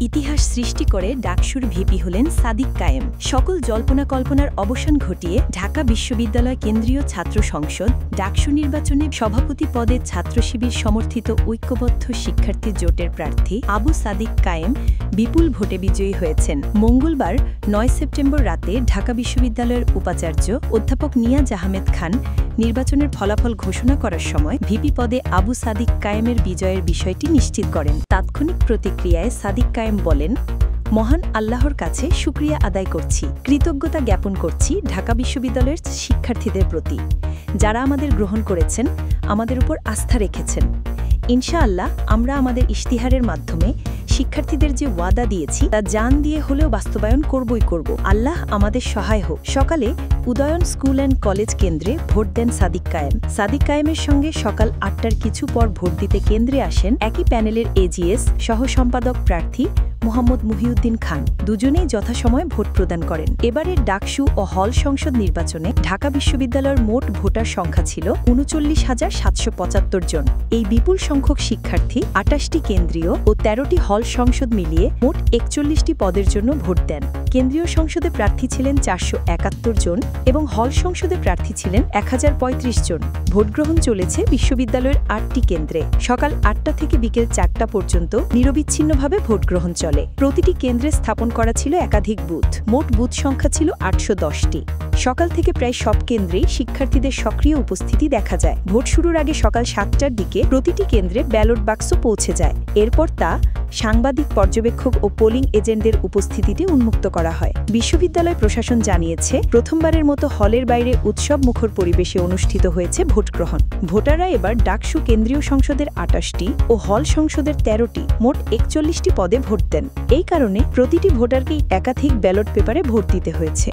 ইতিহাস সৃষ্টি করে ডাকসুর ভিপি হলেন সাদিক কায়েম। সকল জল্পনা কল্পনার অবসান ঘটিয়ে ঢাকা বিশ্ববিদ্যালয় কেন্দ্রীয় ছাত্র সংসদ ডাকসু নির্বাচনে সভাপতি পদে ছাত্র শিবির সমর্থিত ঐক্যবদ্ধ শিক্ষার্থী জোটের প্রার্থী আবু সাদিক কায়েম বিপুল ভোটে বিজয়ী হয়েছেন। মঙ্গলবার ৯ সেপ্টেম্বর রাতে ঢাকা বিশ্ববিদ্যালয়ের উপাচার্য অধ্যাপক নিয়াজ আহমেদ খান নির্বাচনের ফলাফল ঘোষণা করার সময় ভিপি পদে আবু সাদিক কায়েমের বিজয়ের বিষয়টি নিশ্চিত করেন। তাৎক্ষণিক প্রতিক্রিয়ায় সাদিক কায়েম বলেন, মহান আল্লাহর কাছে শুকরিয়া আদায় করছি, কৃতজ্ঞতা জ্ঞাপন করছি ঢাকা বিশ্ববিদ্যালয়ের শিক্ষার্থীদের প্রতি, যারা আমাদের গ্রহণ করেছেন, আমাদের উপর আস্থা রেখেছেন। ইনশাআল্লাহ আমরা আমাদের ইশতিহারের মাধ্যমে শিক্ষার্থীদের যে ওয়াদা দিয়েছি তা জান দিয়ে হলেও বাস্তবায়ন করবই করব। আল্লাহ আমাদের সহায় হোক। সকালে উদয়ন স্কুল অ্যান্ড কলেজ কেন্দ্রে ভোট দেন সাদিক কায়েম। সাদিক কায়েমের সঙ্গে সকাল ৮টার কিছু পর ভোট দিতে কেন্দ্রে আসেন একই প্যানেলের এজিএস সহ সম্পাদক প্রার্থী মোহাম্মদ মুহিউদ্দিন খান। দুজনেই যথাসময়ে ভোট প্রদান করেন। এবারের ডাকসু ও হল সংসদ নির্বাচনে ঢাকা বিশ্ববিদ্যালয়ের মোট ভোটার সংখ্যা ছিল ৩৯,৭৭৫ জন। এই বিপুল সংখ্যক শিক্ষার্থী ২৮টি কেন্দ্রীয় ও ১৩টি হল সংসদ মিলিয়ে মোট ৪১টি পদের জন্য ভোট দেন। কেন্দ্রীয় সংসদে প্রার্থী ছিলেন ৪৭১ জন এবং হল সংসদে প্রার্থী ছিলেন ১০৩৫ জন। ভোটগ্রহণ চলেছে বিশ্ববিদ্যালয়ের ৮টি কেন্দ্রে। সকাল ৮টা থেকে বিকেল ৪টা পর্যন্ত নিরবিচ্ছিন্নভাবে ভোটগ্রহণ চলে। প্রতিটি কেন্দ্রে স্থাপন করা ছিল একাধিক বুথ। মোট বুথ সংখ্যা ছিল ৮১০টি। সকাল থেকে প্রায় সব কেন্দ্রেই শিক্ষার্থীদের সক্রিয় উপস্থিতি দেখা যায়। ভোট শুরুর আগে সকাল ৭টার দিকে প্রতিটি কেন্দ্রে ব্যালট বাক্স পৌঁছে যায়। এরপর তা সাংবাদিক, পর্যবেক্ষক ও পোলিং এজেন্টদের উপস্থিতিতে উন্মুক্ত করা হয়। বিশ্ববিদ্যালয় প্রশাসন জানিয়েছে, প্রথমবারের মতো হলের বাইরে উৎসব মুখর পরিবেশে অনুষ্ঠিত হয়েছে ভোটগ্রহণ। ভোটাররা এবার ডাকসু কেন্দ্রীয় সংসদের ২৮টি ও হল সংসদের ১৩টি মোট ৪১টি পদে ভোট দেন। এই কারণে প্রতিটি ভোটারকেই একাধিক ব্যালট পেপারে ভোট দিতে হয়েছে।